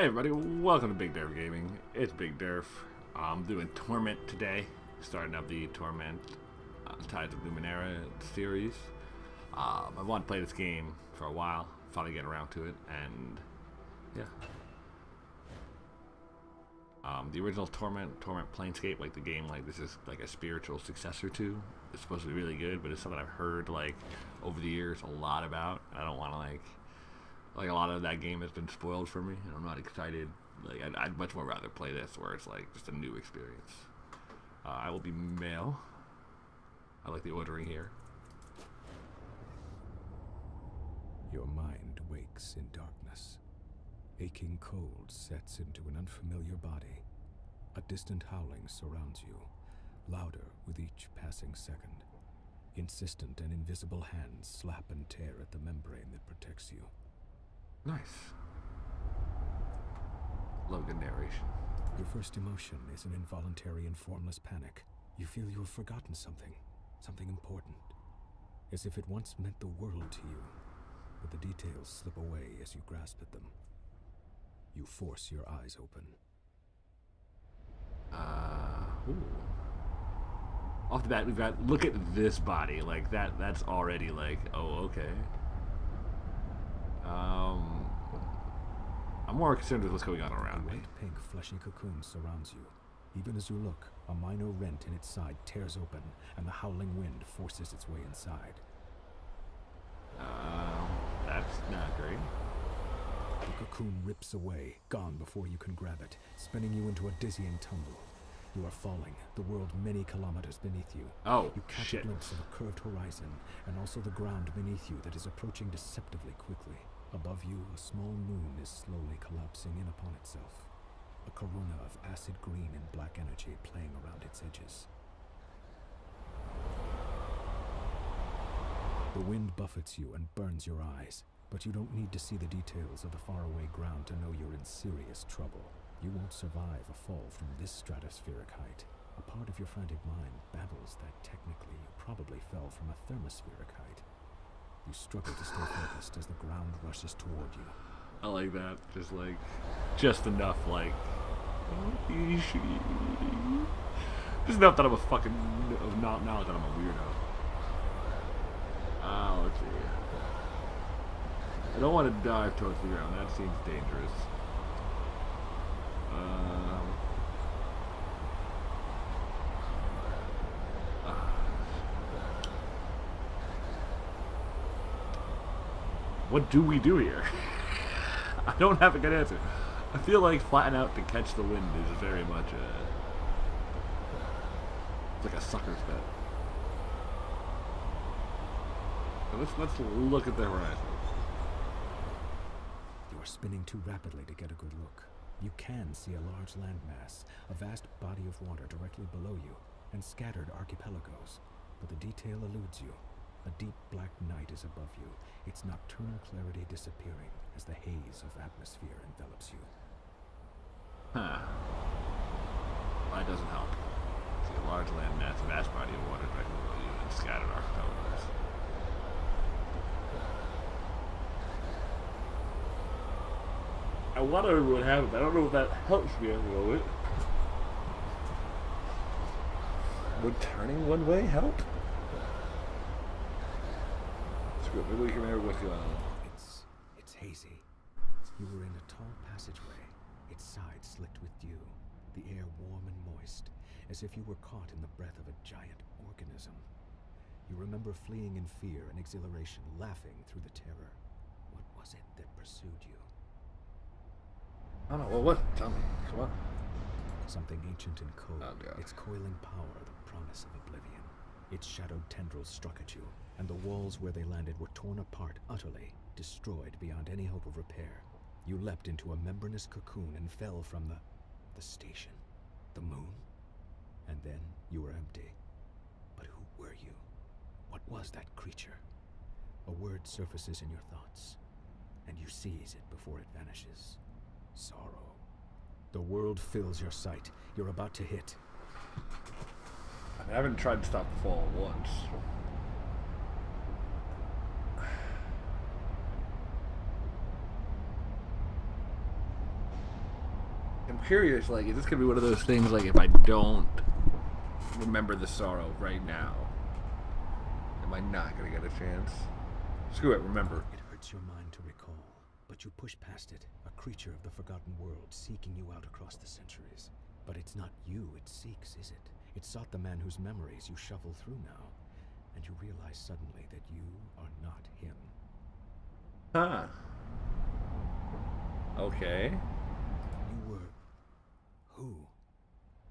Hey everybody, welcome to Big Derf Gaming. It's Big Derf. I'm doing Torment today, starting up the Torment Tides of Numenera series. I wanted to play this game for a while, finally getting around to it, and yeah. The original Torment Planescape, like the game, like this is like a spiritual successor to. It's supposed to be really good, but it's something I've heard like over the years a lot about. I don't want to like a lot of that game has been spoiled for me, and I'm not excited. Like I'd much more rather play this, where it's like just a new experience. I will be male. I like the ordering here. Your mind wakes in darkness. Aching cold sets into an unfamiliar body. A distant howling surrounds you, louder with each passing second. Insistent and invisible hands slap and tear at the membrane that protects you. Nice. Love good narration. Your first emotion is an involuntary and formless panic. You feel you have forgotten something important. As if it once meant the world to you, but the details slip away as you grasp at them. You force your eyes open. Ooh. Off the bat, we've got, look at this body. Like, that's already like, oh, okay. I'm more concerned with what's going on around me. A white pink fleshy cocoon surrounds you. Even as you look, a minor rent in its side tears open, and the howling wind forces its way inside. That's not great. The cocoon rips away, gone before you can grab it, spinning you into a dizzying tumble. You are falling, the world many kilometers beneath you. Oh, you catch shit. a glimpse of a curved horizon, and also the ground beneath you that is approaching deceptively quickly. Above you, a small moon is slowly collapsing in upon itself. A corona of acid green and black energy playing around its edges. The wind buffets you and burns your eyes, but you don't need to see the details of the faraway ground to know you're in serious trouble. You won't survive a fall from this stratospheric height. A part of your frantic mind babbles that technically you probably fell from a thermospheric height. You struggle to stay focused as the ground rushes toward you. I like that. Just enough, like... Just enough that I'm a fucking... Not that I'm a weirdo. Let's see. I don't want to dive towards the ground. That seems dangerous. What do we do here? I don't have a good answer. I feel like flatten out to catch the wind is very much it's like a sucker's bet. Let's look at the horizon. You are spinning too rapidly to get a good look. You can see a large landmass, a vast body of water directly below you, and scattered archipelagos, but the detail eludes you. A deep black night is above you, its nocturnal clarity disappearing as the haze of atmosphere envelops you. Huh. That doesn't help. See a large landmass, a vast body of water directly below you, and scattered archipelagos. I want to remember what happened. I don't know if that helps me at the moment. Would turning one way help? Maybe we can remember what's going on. It's hazy. You were in a tall passageway, its sides slicked with dew, the air warm and moist, as if you were caught in the breath of a giant organism. You remember fleeing in fear and exhilaration, laughing through the terror. What was it that pursued you? I don't know. Well, what? Tell me. Come on. Something ancient and cold, Oh, God. its coiling power the promise of oblivion. Its shadowed tendrils struck at you, and the walls where they landed were torn apart utterly, destroyed beyond any hope of repair. You leapt into a membranous cocoon and fell from the station, the moon, and then you were empty. But who were you? What was that creature? A word surfaces in your thoughts, and you seize it before it vanishes. Sorrow. The world fills your sight. You're about to hit. I haven't tried to stop the fall once. I'm curious, like, is this gonna be one of those things, like, if I don't remember the sorrow right now, am I not gonna get a chance? Screw it, remember. It hurts your mind to recall, but you push past it, a creature of the forgotten world seeking you out across the centuries. But it's not you it seeks, is it? It sought the man whose memories you shuffle through now, and you realize suddenly that you are not him. Huh. Okay. You were... who?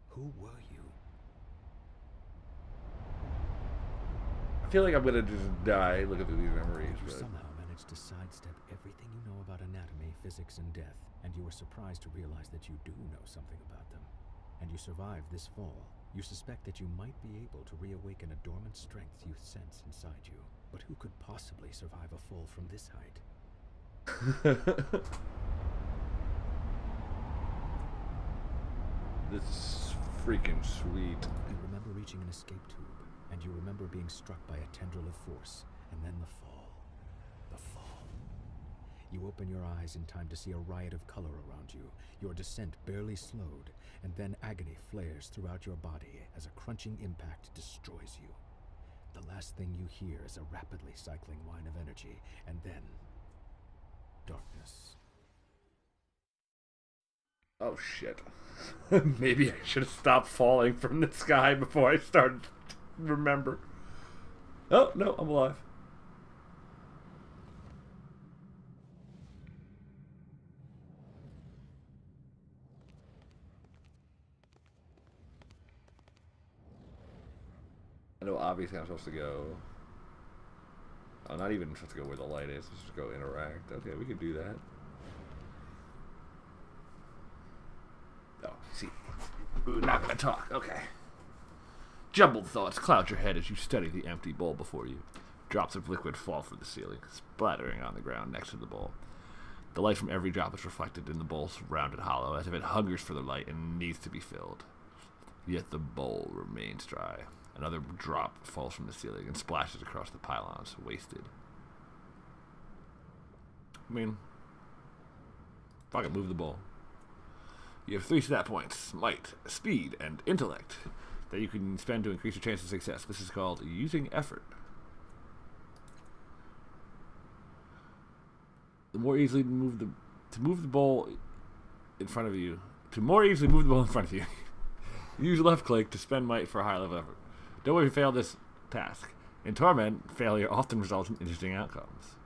Who were you? I feel like I'm gonna just die looking through these memories. You But... somehow managed to sidestep everything you know about anatomy, physics, and death, and you were surprised to realize that you do know something about them. And you survived this fall. You suspect that you might be able to reawaken a dormant strength you sense inside you. But who could possibly survive a fall from this height? This is freaking sweet. You remember reaching an escape tube, and you remember being struck by a tendril of force, and then the fall. The fall. You open your eyes in time to see a riot of color around you, your descent barely slowed, and then agony flares throughout your body as a crunching impact destroys you. The last thing you hear is a rapidly cycling whine of energy, and then... darkness. Oh shit. Maybe I should have stopped falling from the sky before I started to remember. Oh, no, I'm alive. I know obviously I'm supposed to go. Oh, not even supposed to go where the light is. Just go interact. Okay, we can do that. Oh, see. Ooh, not gonna talk. Okay. Jumbled thoughts cloud your head as you study the empty bowl before you. Drops of liquid fall from the ceiling, splattering on the ground next to the bowl. The light from every drop is reflected in the bowl's rounded hollow, as if it hungers for the light and needs to be filled. Yet the bowl remains dry. Another drop falls from the ceiling and splashes across the pylons, wasted. I mean, fucking move the bowl. You have 3 stat points: might, speed, and intellect that you can spend to increase your chance of success. This is called using effort. The more easily move the bowl in front of you. To more easily move the bowl in front of you, use left click to spend might for a high level effort. Don't worry if you fail this task. In Torment, failure often results in interesting outcomes.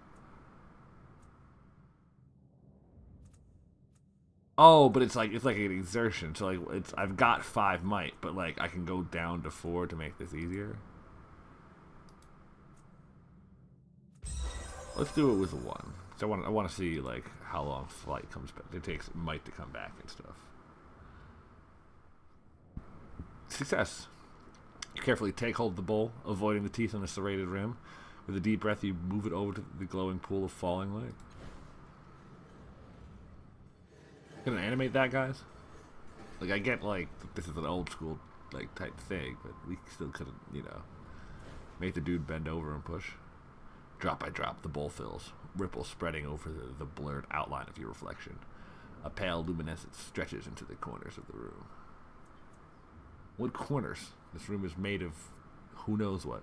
Oh, but it's like an exertion. So like I've got 5 might, but like I can go down to 4 to make this easier. Let's do it with 1. So I want to see like how long flight comes back. It takes might to come back and stuff. Success. You carefully take hold of the bowl, avoiding the teeth on the serrated rim. With a deep breath, you move it over to the glowing pool of falling light. Gonna animate that, guys? Like, I get, like, this is an old school, like, type thing, but we still couldn't, you know, make the dude bend over and push. Drop by drop, the bowl fills, ripples spreading over the blurred outline of your reflection. A pale luminescence stretches into the corners of the room. What corners? This room is made of who knows what.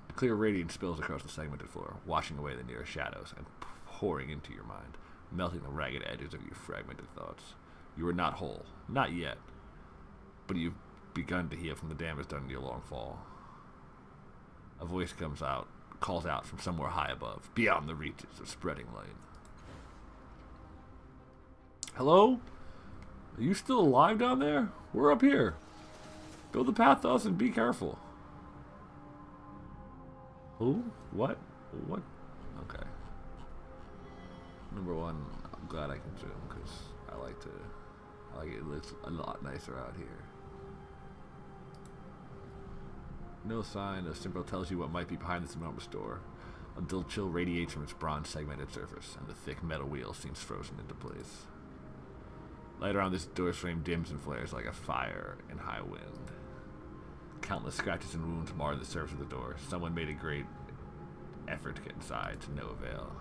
A clear radiance spills across the segmented floor, washing away the nearest shadows and pouring into your mind, melting the ragged edges of your fragmented thoughts. You are not whole, not yet, but you've begun to heal from the damage done in your long fall. A voice calls out from somewhere high above, beyond the reaches of spreading light. Hello? Are you still alive down there? We're up here. Build the path to us and be careful. Who? What? What? Okay. Number 1, I'm glad I can zoom because I like it. It looks a lot nicer out here. No sign, no symbol tells you what might be behind this enormous door. A dull chill radiates from its bronze segmented surface, and the thick metal wheel seems frozen into place. Light around this door's frame dims and flares like a fire in high wind. Countless scratches and wounds mar the surface of the door. Someone made a great effort to get inside, to no avail.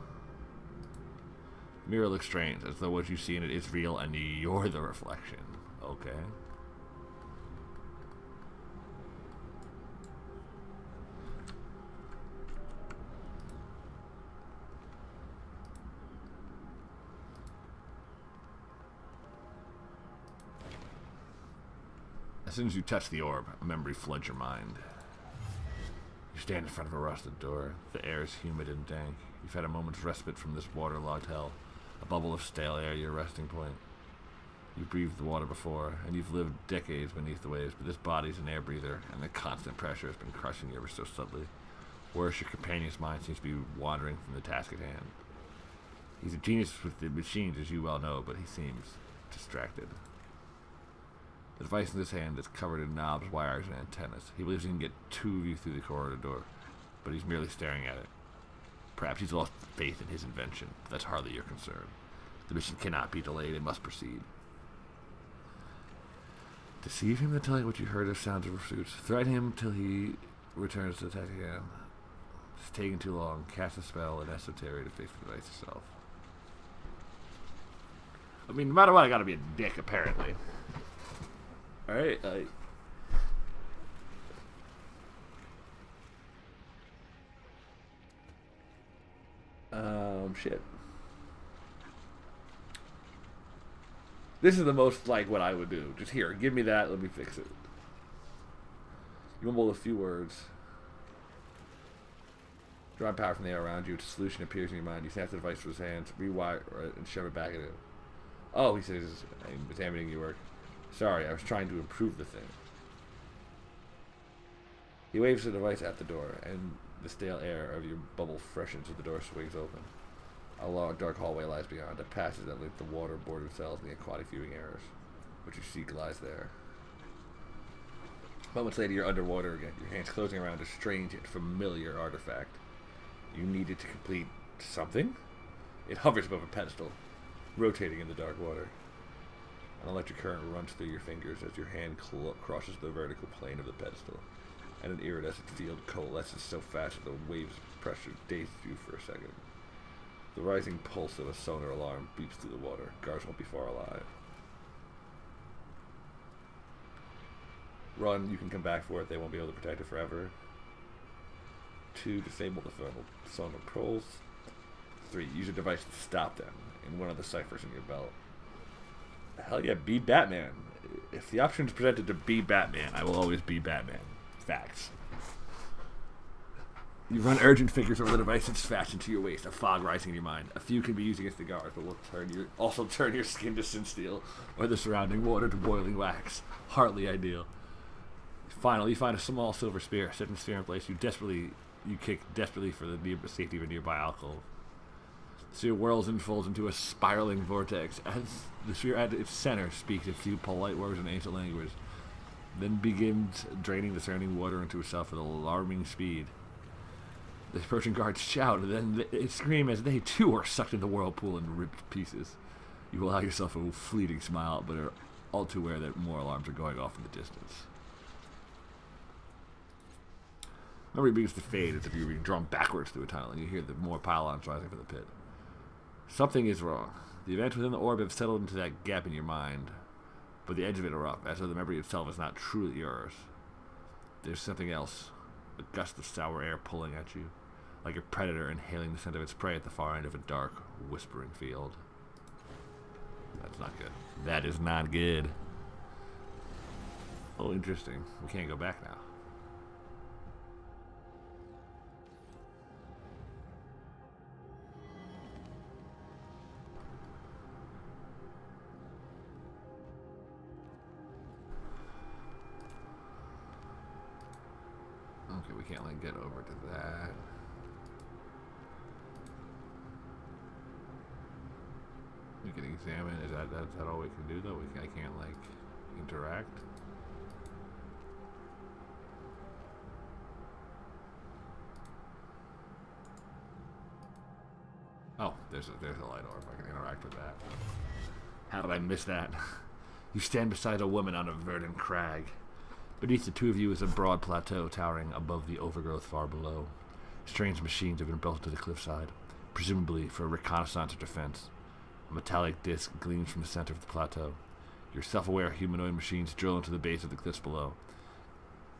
The mirror looks strange, as though what you see in it is real and you're the reflection. Okay. As soon as you touch the orb, a memory floods your mind. You stand in front of a rusted door. The air is humid and dank. You've had a moment's respite from this waterlogged hell. A bubble of stale air, your resting point. You've breathed the water before, and you've lived decades beneath the waves, but this body's an air breather, and the constant pressure has been crushing you ever so subtly. Worse, your companion's mind seems to be wandering from the task at hand. He's a genius with the machines, as you well know, but he seems distracted. The device in his hand is covered in knobs, wires, and antennas. He believes he can get two of you through the corridor door, but he's merely staring at it. Perhaps he's lost faith in his invention, but that's hardly your concern. The mission cannot be delayed, it must proceed. Deceive him into telling what you heard of sounds of pursuits. Threaten him till he returns to attack again. It's taking too long. Cast a spell and esoteric to fix the device itself. I mean, no matter what, I gotta be a dick, apparently. Alright, shit. This is the most like what I would do. Just here, give me that, let me fix it. You mumble a few words. Drawing power from the air around you, a solution appears in your mind. You snap the device from his hands, rewire it, and shove it back at him. Oh, he says, I'm examining your work. Sorry, I was trying to improve the thing. He waves the device at the door, and the stale air of your bubble freshens as the door swings open. A long, dark hallway lies beyond. A passage that links the water-bordered cells and the aquatic viewing areas. What you seek lies there. Moments later, you're underwater again, your hands closing around a strange and familiar artifact. You need it to complete something? It hovers above a pedestal, rotating in the dark water. An electric current runs through your fingers as your hand crosses the vertical plane of the pedestal, and an iridescent field coalesces so fast that the waves of pressure dazes you for a second. The rising pulse of a sonar alarm beeps through the water. Guards won't be far alive. Run, you can come back for it. They won't be able to protect it forever. 2, disable the sonar pulse. 3, use your device to stop them in one of the ciphers in your belt. Hell yeah, be Batman. If the option is presented to be Batman, I will always be Batman. Facts. You run urgent fingers over the device and fastened to your waist, a fog rising in your mind. A few can be used against the guards, but will also turn your skin to sin steel, or the surrounding water to boiling wax. Hardly ideal. Finally, you find a small silver spear. Setting the spear in place, you kick desperately for the safety of a nearby alcove. The sphere whirls and folds into a spiraling vortex. As the sphere at its center speaks a few polite words in ancient language, then begins draining the surrounding water into itself with alarming speed. The approaching guards shout, and then they scream as they too are sucked into the whirlpool and ripped to pieces. You allow yourself a fleeting smile, but are all too aware that more alarms are going off in the distance. Memory begins to fade as if you're being drawn backwards through a tunnel, and you hear the more pylons rising from the pit. Something is wrong. The events within the orb have settled into that gap in your mind, but the edge of it are up, as though the memory itself is not truly yours. There's something else, a gust of sour air pulling at you, like a predator inhaling the scent of its prey at the far end of a dark, whispering field. That's not good. That is not good. Oh, interesting. We can't go back now. Okay, we can't, like, get over to that. We can examine. Is that all we can do, though? I can't, like, interact? Oh, there's a light orb. I can interact with that. How did I miss that? You stand beside a woman on a verdant crag. Beneath the two of you is a broad plateau towering above the overgrowth far below. Strange machines have been built to the cliffside, presumably for reconnaissance or defense. A metallic disc gleams from the center of the plateau. Your self-aware humanoid machines drill into the base of the cliffs below.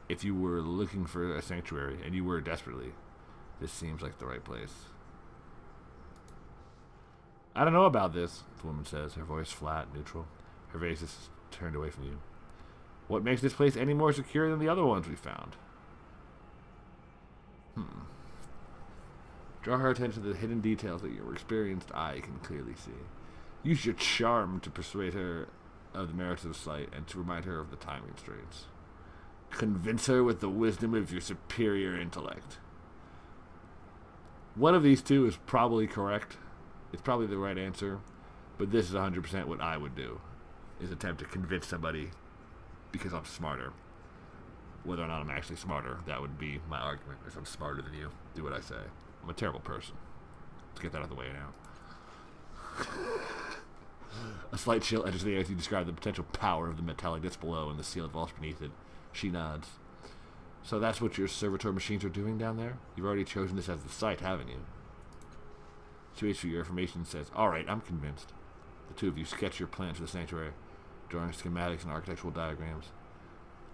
If you were looking for a sanctuary, and you were desperately, this seems like the right place. I don't know about this, the woman says, her voice flat, neutral. Her face is turned away from you. What makes this place any more secure than the other ones we found? Draw her attention to the hidden details that your experienced eye can clearly see. Use your charm to persuade her of the merits of the site and to remind her of the time constraints. Convince her with the wisdom of your superior intellect. One of these two is probably correct. It's probably the right answer, but this is 100% what I would do, is attempt to convince somebody because I'm smarter. Whether or not I'm actually smarter, that would be my argument. If I'm smarter than you, do what I say. I'm a terrible person. Let's get that out of the way now. A slight chill enters the air as you describe the potential power of the metallic disc below and the sealed vaults beneath it. She nods. So that's what your servitor machines are doing down there? You've already chosen this as the site, haven't you? She waits for your information and says, alright, I'm convinced. The two of you sketch your plans for the sanctuary, drawing schematics and architectural diagrams.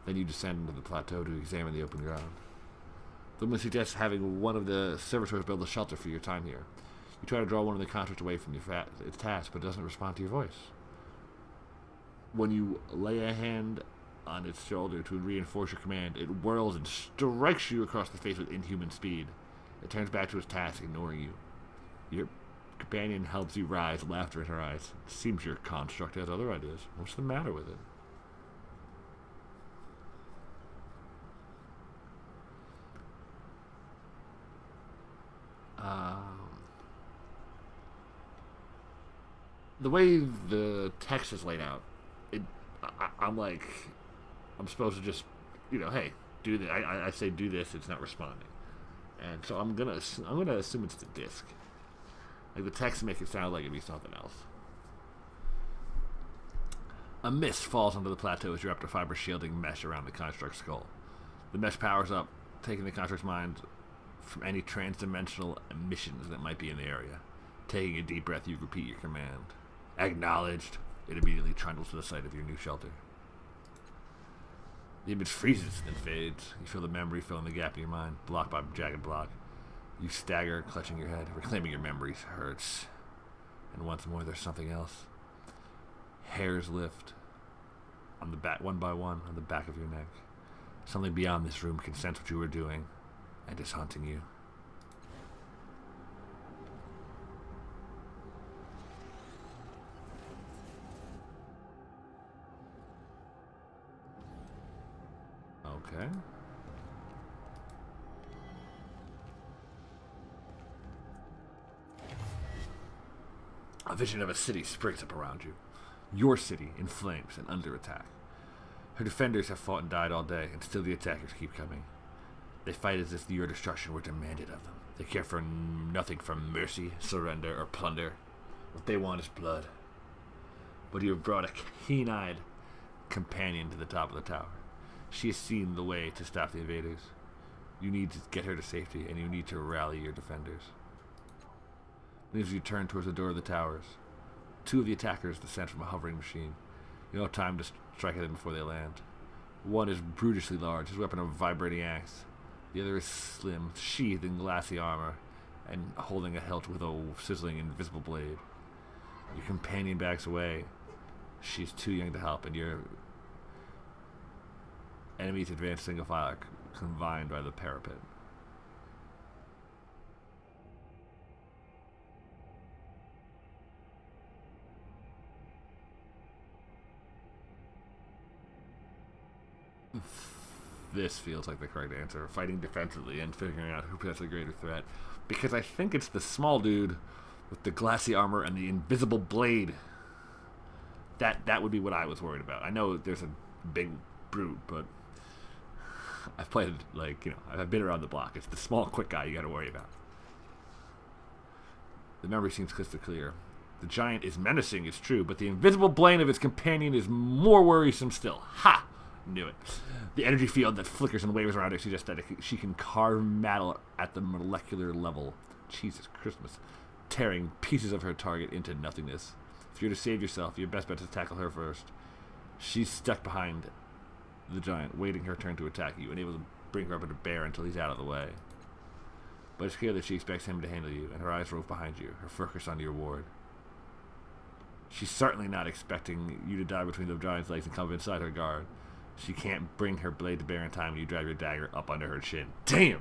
Then you descend into the plateau to examine the open ground. The woman suggests having one of the servitors build a shelter for your time here. You try to draw one of the contracts away from its task, but it doesn't respond to your voice. When you lay a hand on its shoulder to reinforce your command, it whirls and strikes you across the face with inhuman speed. It turns back to its task, ignoring you. Your companion helps you rise, laughter in her eyes. It seems your construct has other ideas. What's the matter with it? The way the text is laid out, I'm supposed to just, hey, do this. I say do this. It's not responding, and so I'm gonna assume it's the disc. Like the text makes it sound like it'd be something else. A mist falls onto the plateau as you wrap a fiber shielding mesh around the construct's skull. The mesh powers up, taking the construct's mind from any trans-dimensional emissions that might be in the area. Taking a deep breath, you repeat your command. Acknowledged. It immediately trundles to the site of your new shelter. The image freezes, then fades. You feel the memory fill in the gap in your mind, blocked by a jagged block. You stagger, clutching your head. Reclaiming your memories hurts. And once more, there's something else. Hairs lift on the back, one by one, on the back of your neck. Something beyond this room can sense what you are doing and is haunting you. Okay. A vision of a city springs up around you. Your city in flames and under attack. Her defenders have fought and died all day, and still the attackers keep coming. They fight as if your destruction were demanded of them. They care for nothing from mercy, surrender, or plunder. What they want is blood. But you have brought a keen-eyed companion to the top of the tower. She has seen the way to stop the invaders. You need to get her to safety, and you need to rally your defenders. As you turn towards the door of the towers, two of the attackers descend from a hovering machine. You don't have time to strike at them before they land. One is brutishly large, his weapon a vibrating axe. The other is slim, sheathed in glassy armor, and holding a hilt with a sizzling invisible blade. Your companion backs away. She's too young to help, and your enemies advance single file, confined by the parapet. This feels like the correct answer. Fighting defensively and figuring out who presents a greater threat. Because I think it's the small dude with the glassy armor and the invisible blade. That would be what I was worried about. I know there's a big brute, but I've played, I've been around the block. It's the small, quick guy you gotta worry about. The memory seems crystal clear. The giant is menacing, it's true, but the invisible blade of its companion is more worrisome still. Ha! Knew it. The energy field that flickers and waves around her suggests that she can carve metal at the molecular level. Jesus Christmas. tearing pieces of her target into nothingness. If you're to save yourself, your best bet is to tackle her first. She's stuck behind the giant, waiting her turn to attack you, and able to bring her up into bear until he's out of the way. But it's clear that she expects him to handle you, and her eyes rove behind you, her focus on your ward. She's certainly not expecting you to die between the giant's legs and come inside her guard. She can't bring her blade to bear in time when you drive your dagger up under her chin. Damn!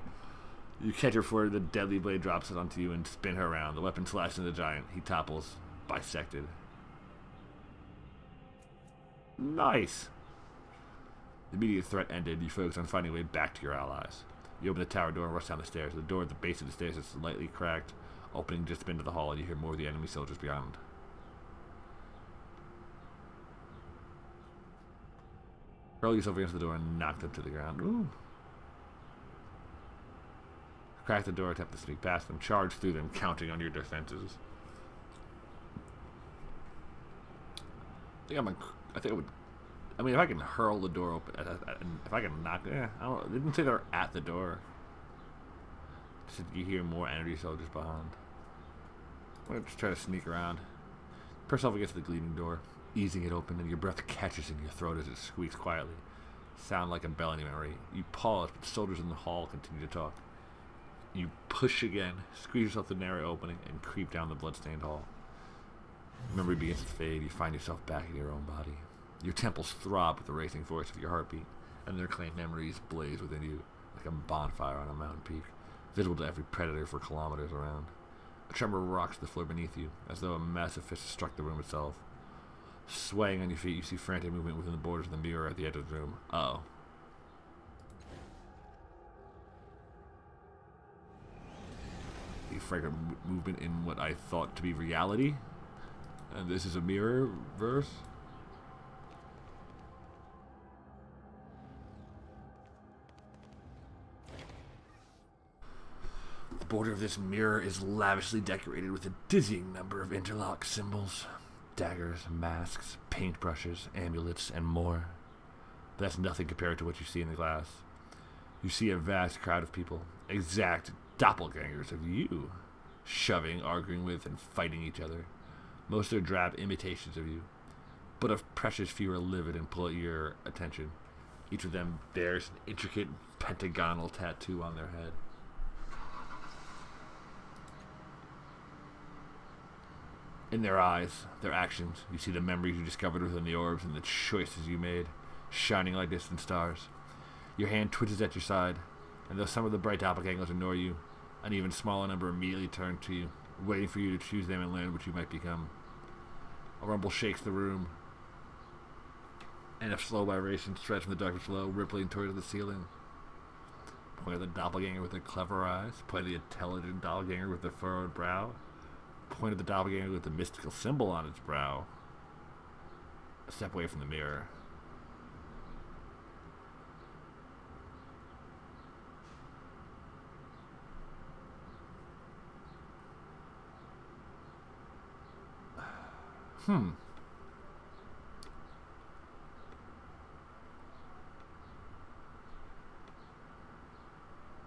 You catch her before the deadly blade drops it onto you and spin her around. The weapon slashes into the giant. He topples, bisected. Nice! The immediate threat ended. You focus on finding a way back to your allies. You open the tower door and rush down the stairs. The door at the base of the stairs is slightly cracked, opening just into the hall, and you hear more of the enemy soldiers beyond. Hurl yourself against the door and knock them to the ground. Ooh. Crack the door, attempt to sneak past them, charge through them, counting on your defenses. I think if I can hurl the door open, if I can knock, it didn't say they're at the door. It said you hear more enemy soldiers behind. I'm gonna just try to sneak around. Press yourself against the gleaming door, easing it open, and your breath catches in your throat as it squeaks quietly. Sound like a bell in your memory. You pause, but the soldiers in the hall continue to talk. You push again, squeeze yourself through the narrow opening, and creep down the bloodstained hall. Memory begins to fade. You find yourself back in your own body. Your temples throb with the racing force of your heartbeat, and their claimed memories blaze within you like a bonfire on a mountain peak, visible to every predator for kilometers around. A tremor rocks the floor beneath you, as though a massive fist has struck the room itself. Swaying on your feet, you see frantic movement within the borders of the mirror at the edge of the room. Uh-oh. A frantic movement in what I thought to be reality. And this is a mirror verse. The border of this mirror is lavishly decorated with a dizzying number of interlocked symbols. Daggers, masks, paintbrushes, amulets, and more. But that's nothing compared to what you see in the glass. You see a vast crowd of people, exact doppelgangers of you, shoving, arguing with, and fighting each other. Most are drab imitations of you, but of precious few are livid and pull at your attention. Each of them bears an intricate pentagonal tattoo on their head. In their eyes, their actions, you see the memories you discovered within the orbs and the choices you made, shining like distant stars. Your hand twitches at your side, and though some of the bright doppelgangers ignore you, an even smaller number immediately turn to you, waiting for you to choose them and learn what you might become. A rumble shakes the room, and a slow vibration spreads from the darkness below, rippling towards the ceiling. Point of the doppelganger with the clever eyes, point of the intelligent doppelganger with the furrowed brow, point of the doppelganger with the mystical symbol on its brow. A step away from the mirror.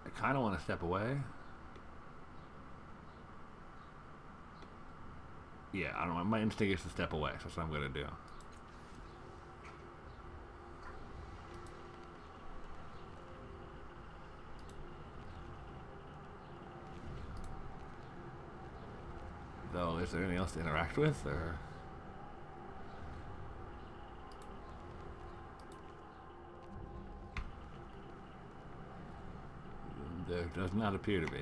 I kind of want to step away. Yeah, I don't know. My instinct is to step away, so that's what I'm going to do. Though, is there anything else to interact with, or... There does not appear to be.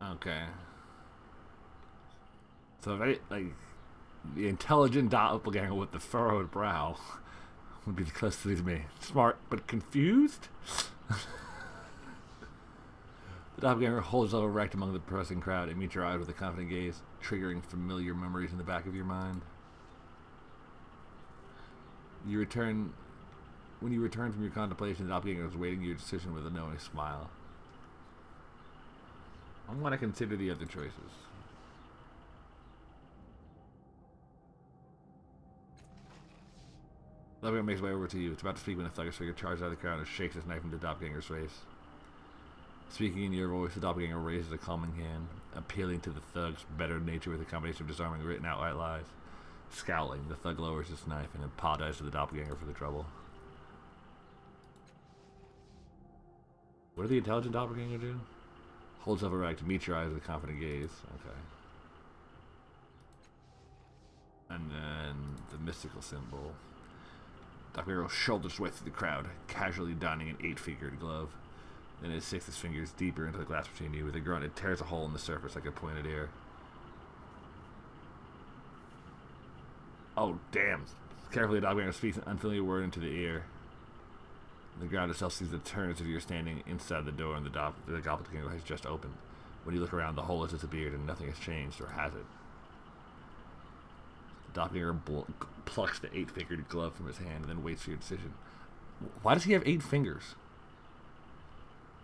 Okay. So, like, the intelligent doppelganger with the furrowed brow would be the closest to me. Smart, but confused? The doppelganger holds up erect among the pressing crowd and meets your eyes with a confident gaze, triggering familiar memories in the back of your mind. When you return from your contemplation, the doppelganger is waiting your decision with a knowing smile. I want to consider the other choices. Doppelganger makes his way over to you. It's about to speak when the thuggish figure charges out of the crowd and shakes his knife into the doppelganger's face. Speaking in your voice, the doppelganger raises a calming hand, appealing to the thug's better nature with a combination of disarming written out white lies. Scowling, the thug lowers his knife and apologizes to the doppelganger for the trouble. What did the intelligent doppelganger do? Holds up erect to meet your eyes with a confident gaze. Okay. And then the mystical symbol. Doppelganger shoulders way through the crowd, casually donning an 8-fingered glove. Then it sinks his fingers deeper into the glass between you. With a grunt, it tears a hole in the surface like a pointed ear. Oh, damn. Carefully, the doppelganger speaks an unfamiliar word into the ear. The ground itself seems to turn as if you're standing inside the door and the doppelganger has just opened. When you look around, the hole has disappeared and nothing has changed, or has it? The doppelganger plucks the 8-fingered glove from his hand and then waits for your decision. Why does he have 8 fingers?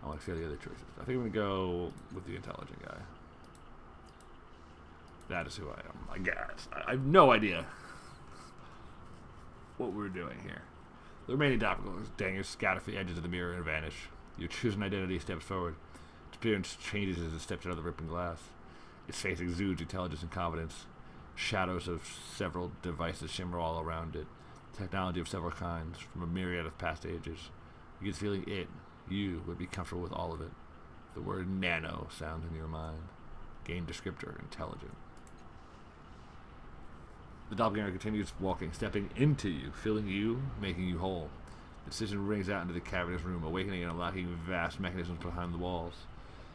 I want to see the other choices. I think I'm going to go with the intelligent guy. That is who I am, I guess. I have no idea what we're doing here. The remaining doppelgangers scatter for the edges of the mirror and vanish. Your chosen identity steps forward. Its appearance changes as it steps out of the ripping glass. Its face exudes intelligence and confidence. Shadows of several devices shimmer all around it. Technology of several kinds, from a myriad of past ages. You get the feeling you would be comfortable with all of it. The word nano sounds in your mind. Game descriptor, intelligent. The doppelganger continues walking, stepping into you, filling you, making you whole. The decision rings out into the cavernous room, awakening and unlocking vast mechanisms behind the walls.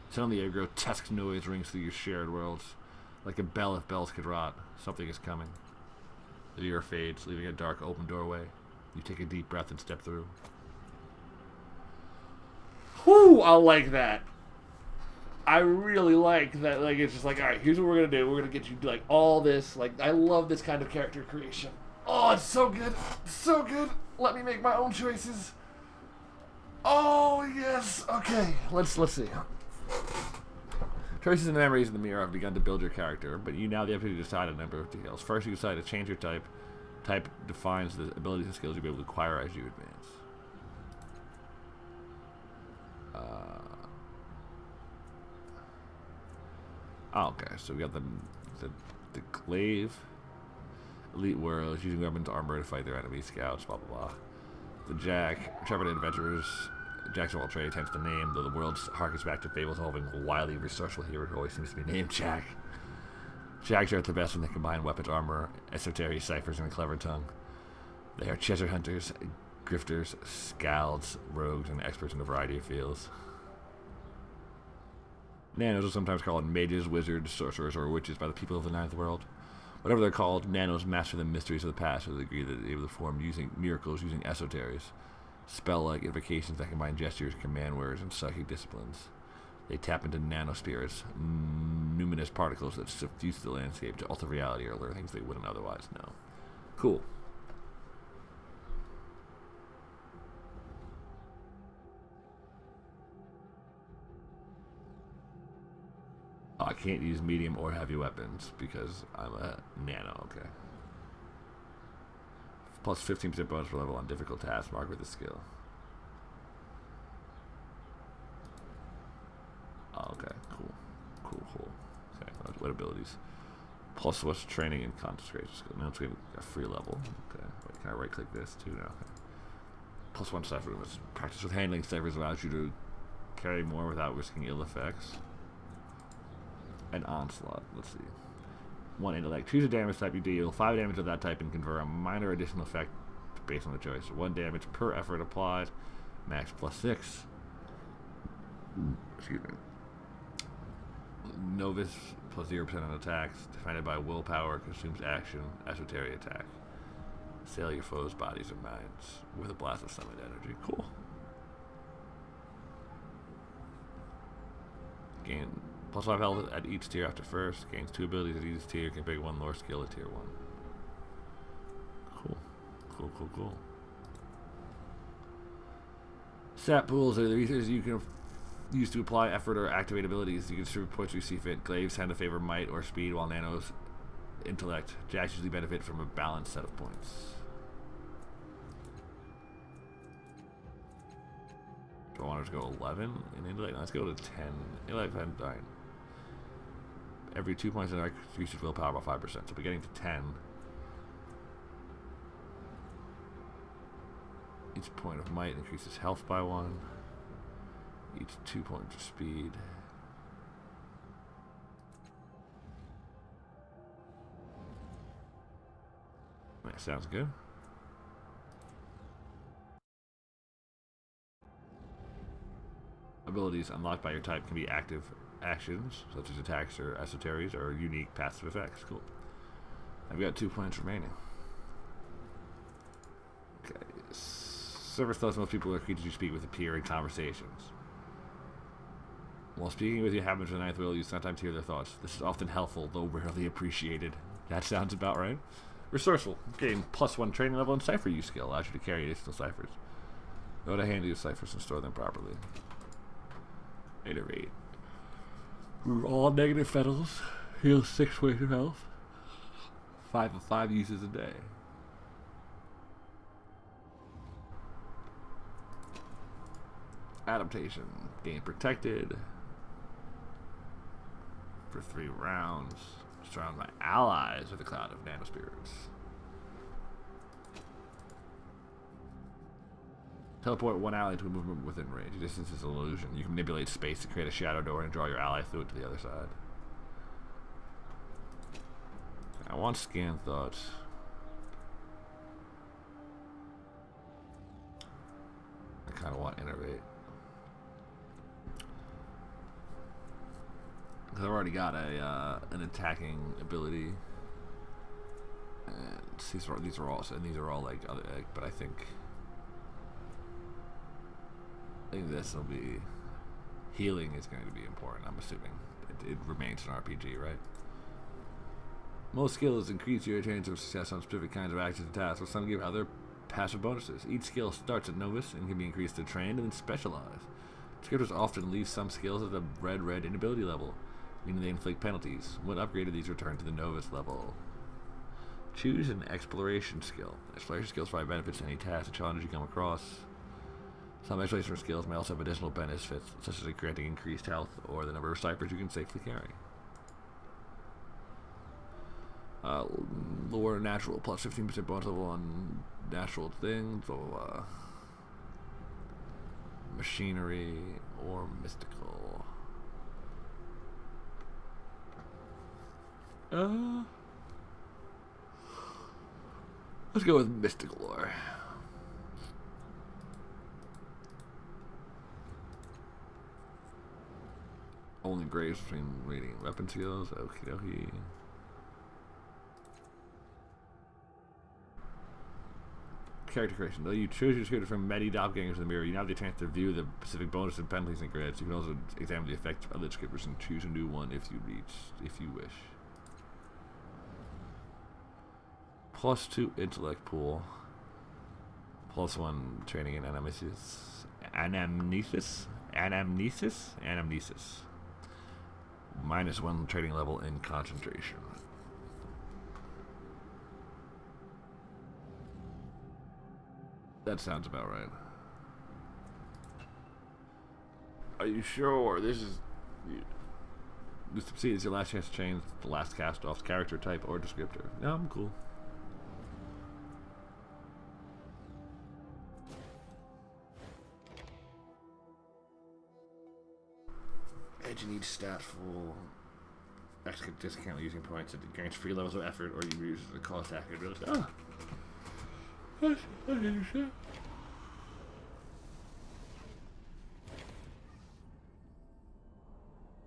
Suddenly a grotesque noise rings through your shared worlds. Like a bell if bells could rot. Something is coming. The mirror fades, leaving a dark open doorway. You take a deep breath and step through. Whew, I like that. I really like that. Like, it's just like, all right, here's what we're gonna do. We're gonna get you like all this. Like, I love this kind of character creation. Oh, it's so good, so good. Let me make my own choices. Oh yes. Okay, let's see. Choices and memories in the mirror have begun to build your character, but you now have the ability to decide a number of details. First, you decide to change your type. Type defines the abilities and skills you'll be able to acquire as you advance. Okay, so we got the glaive, elite warriors using weapons armor to fight their enemy scouts, blah blah blah. The Jack, intrepid adventurers. Jack's of all trade tends to name, though the world harkens back to fables involving a wily, resourceful hero who always seems to be named Jack. Jacks are at their best when they combine weapons, armor, esoteric ciphers, and a clever tongue. They are treasure hunters, grifters, scalds, rogues, and experts in a variety of fields. Nanos are sometimes called mages, wizards, sorcerers, or witches by the people of the Ninth World. Whatever they're called, nanos master the mysteries of the past to the degree that they're able to perform miracles using esoteries, spell-like invocations that combine gestures, command words, and psychic disciplines. They tap into nanospirits, numinous particles that suffuse the landscape to alter reality or learn things they wouldn't otherwise know. Cool. I can't use medium or heavy weapons because I'm a nano, okay. Plus 15% bonus per level on difficult tasks marked with the skill. Oh, okay, cool. Okay, what abilities? Plus what's training and concentration skill. Now it's going to a free level. Okay, wait, can I right click this too now? Okay. Plus 1 cipher. Practice with handling ciphers allows you to carry more without risking ill effects. An onslaught. Let's see. 1 intellect. Choose a damage type you deal. 5 damage of that type and confer a minor additional effect based on the choice. 1 damage per effort applied. Max plus 6. Excuse me. Novice plus 0% on attacks. Defined by willpower. Consumes action. Esoteric attack. Assail your foes' bodies or minds with a blast of summoned energy. Cool. Gain plus 5 health at each tier after first. Gains 2 abilities at each tier. Can pick 1 lore skill at tier 1. Cool. Stat pools are the resources you can use to apply effort or activate abilities. You can distribute points you see fit. Glaives tend to favor might or speed, while nanos intellect. Jacks usually benefit from a balanced set of points. Do I want to go 11 in intellect? Let's go to 10. Intellect 10, fine. Every 2 points in intellect increases willpower by 5%. So we're getting to 10. Each point of might increases health by 1. Each 2 points of speed. That sounds good. Abilities unlocked by your type can be active actions, such as attacks or esoteries, or unique passive effects. Cool. I've got 2 points remaining. Okay. Service thoughts most people or creatures you speak with appear in conversations. While speaking with your habits of the ninth will, you sometimes hear their thoughts. This is often helpful, though rarely appreciated. That sounds about right. Resourceful. Gain +1 training level and cipher use skill. Allows you to carry additional ciphers. Know to handle your ciphers and store them properly. Iterate. Remove all negative fetals. Heal 6 weight of health. 5 of 5 uses a day. Adaptation. Gain protected. For 3 rounds. Surround my allies with a cloud of nanospirits. Teleport 1 ally to a movement within range. Distance is an illusion. You can manipulate space to create a shadow door and draw your ally through it to the other side. I want scan thoughts. I kind of want innervate. Because I've already got a an attacking ability. And these are all like other, but I think this will be healing is going to be important. I'm assuming it remains an RPG, right? Most skills increase your chance of success on specific kinds of actions and tasks, while some give other passive bonuses. Each skill starts at novice and can be increased to trained and then specialized. Scripters often leave some skills at the red inability level, meaning they inflict penalties. When upgraded, these return to the novice level. Choose an exploration skill. Exploration skills provide benefits to any task or challenge you come across. Some exploration skills may also have additional benefits, such as granting increased health or the number of ciphers you can safely carry. Lower natural plus 15% bonus level on natural things, or machinery or mystical. Let's go with mystical lore. Only grace between reading and weapon skills. Okie dokie. Character creation. Though you choose your script from many doppelgangers in the mirror, you now have the chance to view the specific bonuses and penalties and grids. You can also examine the effect of other scripters and choose a new one if you wish. +2 intellect pool. +1 training in anamnesis. -1 training level in concentration. That sounds about right. Are you sure? This is your last chance to change the last cast off character type or descriptor. No, I'm cool. Edge in each stat full. Actually, discount using points. It grants free levels of effort, or you use the cost accurate ability. Ah, that's interesting.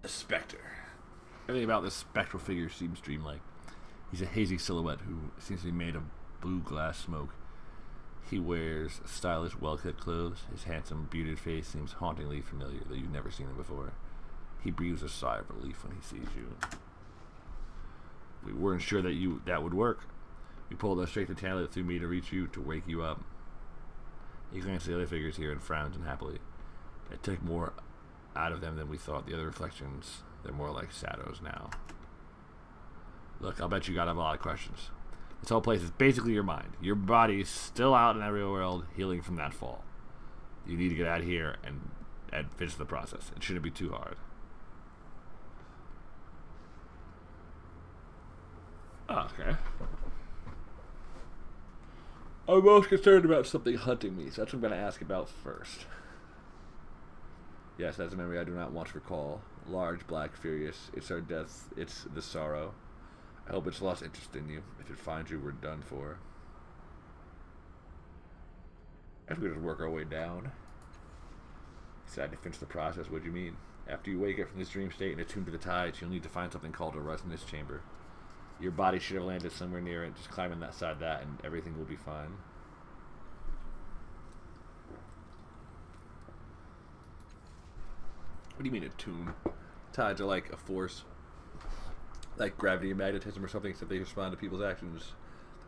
A specter. Everything about this spectral figure seems dreamlike. He's a hazy silhouette who seems to be made of blue glass smoke. He wears stylish, well-cut clothes. His handsome, bearded face seems hauntingly familiar, though you've never seen him before. He breathes a sigh of relief when he sees you. We weren't sure that would work. We pulled us straight to tail it through me to reach you, to wake you up. He glanced at the other figures here and frowned unhappily. It took more out of them than we thought. The other reflections, they're more like shadows now. Look, I'll bet you gotta have a lot of questions. This whole place is basically your mind. Your body's still out in that real world, healing from that fall. You need to get out of here and and finish the process. It shouldn't be too hard. Oh, okay. I'm most concerned about something hunting me, so that's what I'm going to ask about first. Yes, that's a memory I do not want to recall. Large, black, furious. It's our death. It's the sorrow. I hope it's lost interest in you. If it finds you, we're done for. I think we just work our way down. Decide to finish the process. What do you mean? After you wake up from this dream state and attune to the tides, you'll need to find something called a resonance chamber. Your body should have landed somewhere near it. Just climb in that side, and everything will be fine. What do you mean attune? Tides are like a force, like gravity and magnetism or something, except they respond to people's actions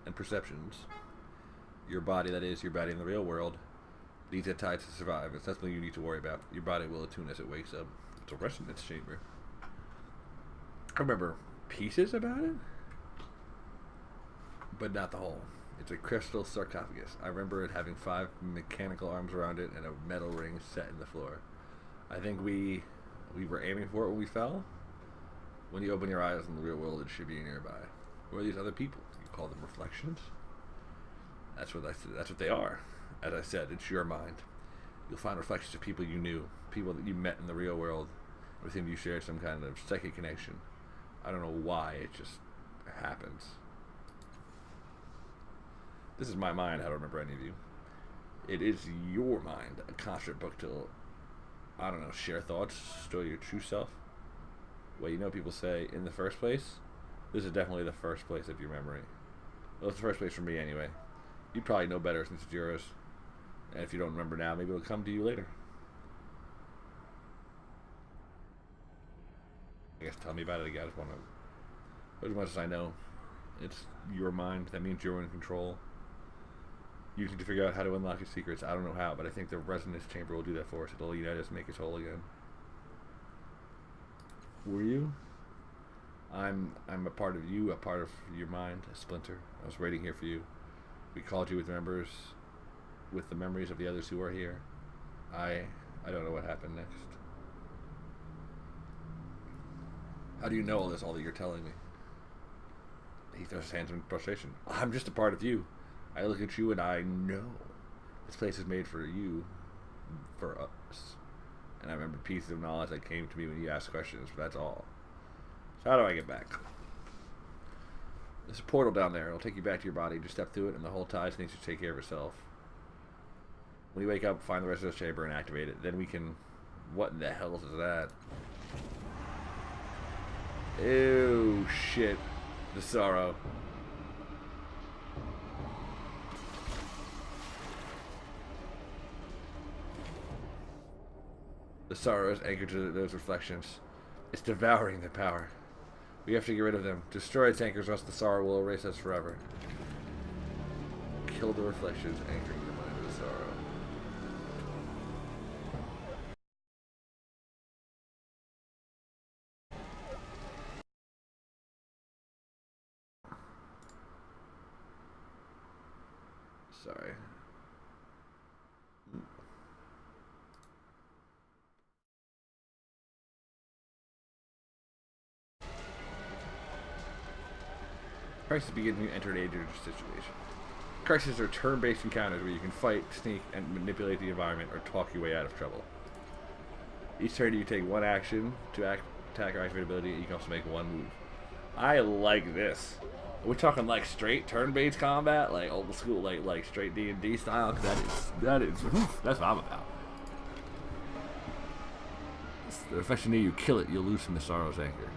and perceptions. Your body, that is, your body in the real world, needs a tide to survive. It's something you need to worry about. Your body will attune as it wakes up. It's a resonance chamber. I remember pieces about it, but not the whole. It's a crystal sarcophagus. I remember it having 5 mechanical arms around it and a metal ring set in the floor. I think we were aiming for it when we fell. When you open your eyes in the real world, it should be nearby. Who are these other people? You call them reflections? That's what they are. As I said, it's your mind. You'll find reflections of people you knew, people that you met in the real world, with whom you shared some kind of psychic connection. I don't know why, it just happens. This is my mind, I don't remember any of you. It is your mind, a constant book to, I don't know, share thoughts, store your true self. Well, you know, people say, in the first place, this is definitely the first place of your memory. Well, it's the first place for me anyway. You probably know better since it's yours. And if you don't remember now, maybe it'll come to you later. I guess tell me about it again. I just want to, as much as I know, it's your mind. That means you're in control. You need to figure out how to unlock your secrets. I don't know how, but I think the resonance chamber will do that for us. It'll unite us, make us whole again. Were you? I'm a part of you, a part of your mind, a splinter. I was waiting here for you. We called you with the memories of the others who are here. I don't know what happened next. How do you know all this, all that you're telling me? He throws his hands in frustration. I'm just a part of you. I look at you and I know. This place is made for you, for us. And I remember pieces of knowledge that came to me when you asked questions, but that's all. So how do I get back? There's a portal down there. It'll take you back to your body. Just step through it and the whole tide needs to take care of itself. When you wake up, find the resonance chamber and activate it. Then we can... What in the hell is that? Ew, shit. The sorrow. The sorrow is anchored to those reflections. It's devouring their power. We have to get rid of them. Destroy its anchors, or else the sorrow will erase us forever. Kill the reflections anchoring the mind of the sorrow. Sorry. Crisis begins when you enter an dangerous situation. Crises are turn-based encounters where you can fight, sneak, and manipulate the environment or talk your way out of trouble. Each turn you take one action to attack or activate ability, and you can also make one move. I like this. We're talking like straight turn-based combat, like old school, like straight D&D style. Cause that's what I'm about. The reflection near you, kill it, you'll loosen the sorrow's anchor.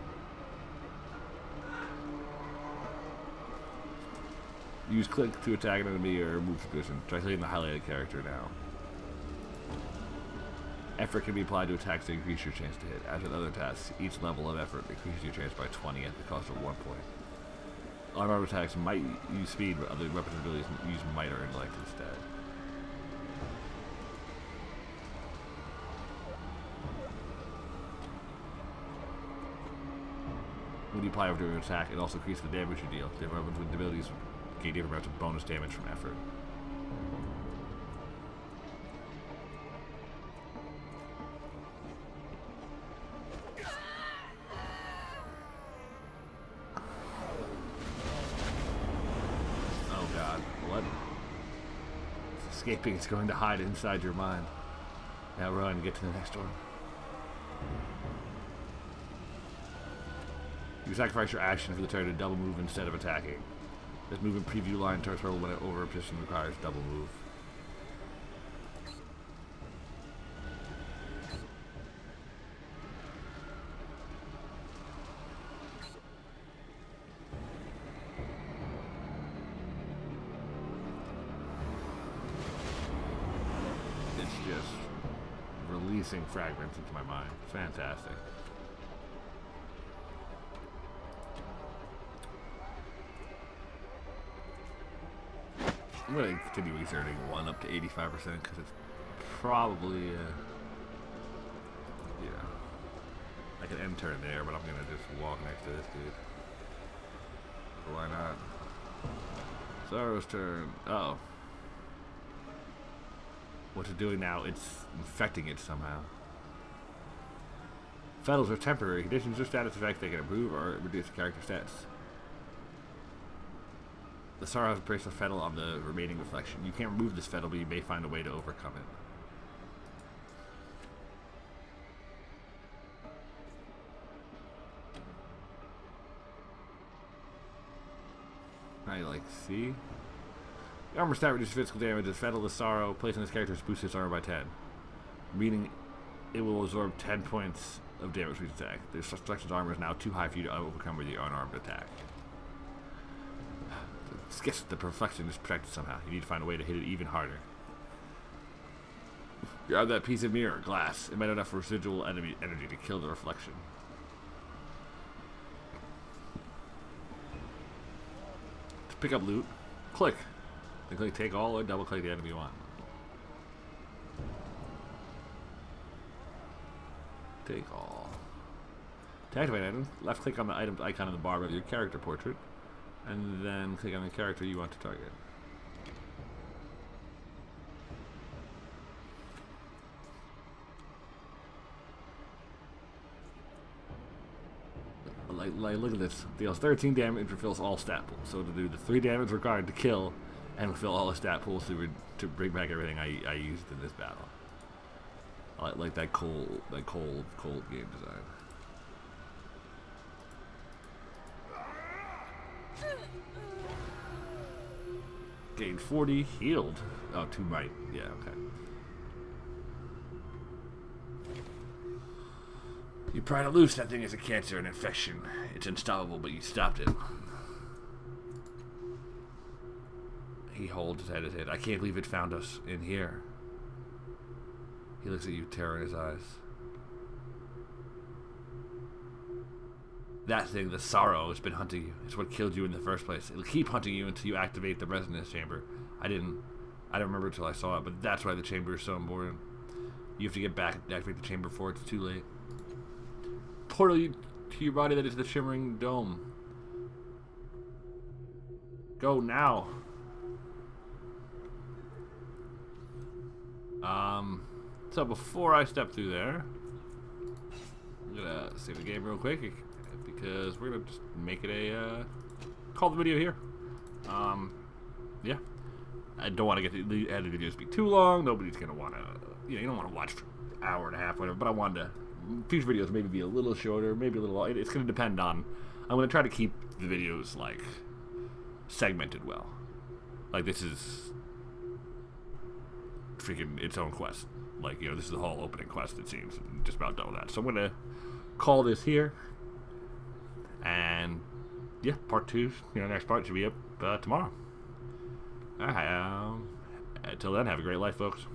Use click to attack an enemy or move to position. Try clicking the highlighted character now. Effort can be applied to attacks to increase your chance to hit. As with other tasks, each level of effort increases your chance by 20 at the cost of 1 point. Unarmed attacks might use speed, but other weapons abilities use might or intellect instead. When you apply over to an attack, it also increases the damage you deal. Different weapons with abilities gain different amounts of bonus damage from effort. escaping, it's going to hide inside your mind. Now run, get to the next door. You sacrifice your action for the turn to double move instead of attacking. This movement preview line turtle when it over a position requires double move. It's just releasing fragments into my mind. Fantastic. I'm going to continue exerting 1 up to 85% because it's probably, yeah. I can end turn there, but I'm going to just walk next to this dude. Why not? Sorrow's turn. Uh-oh. What's it doing now? It's infecting it somehow. Fettles are temporary. Conditions or status effects they can improve or reduce character stats. The Sorrow has placed a Fettle on the remaining reflection. You can't remove this Fettle, but you may find a way to overcome it. Now you like, see? The armor stat reduces physical damage as Fettle the Sorrow placed on this character boosts its armor by 10. Meaning it will absorb 10 points of damage for each attack. The Destruction's armor is now too high for you to overcome with the unarmed attack. Guess the reflection is protected somehow. You need to find a way to hit it even harder. Grab that piece of mirror, glass. It might have enough residual enemy energy to kill the reflection. To pick up loot, click. Then click take all or double click the enemy you want. Take all. To activate item, left click on the item icon in the bar of your character portrait. And then click on the character you want to target. Like, look at this. Deals 13 damage, refills all stat pools. So to do the 3 damage required to kill, and refill all the stat pools to bring back everything I used in this battle. I like that cold game design. Gained 40, healed. Oh, 2 might. Yeah, okay. You pry it loose, that thing is a cancer, an infection. It's unstoppable, but you stopped it. He holds his head. I can't believe it found us in here. He looks at you, terror in his eyes. That thing, the Sorrow, has been hunting you. It's what killed you in the first place. It'll keep hunting you until you activate the resonance chamber. I don't remember until I saw it, but that's why the chamber is so important. You have to get back and activate the chamber before it's too late. Portal you to your body that is the shimmering dome. Go now. So before I step through there, I'm gonna save the game real quick because we're gonna just make it a call the video here. Yeah, I don't want to get the edited videos be too long. Nobody's gonna want to, you don't want to watch for an hour and a half, whatever. But I wanted to future videos maybe be a little shorter, maybe a little. It's gonna depend on. I'm gonna try to keep the videos like segmented well. Like this is freaking its own quest. Like, this is the whole opening quest, it seems. I'm just about done with that. So I'm going to call this here. And, yeah, part 2, next part should be up tomorrow. Alright, until then, have a great life, folks.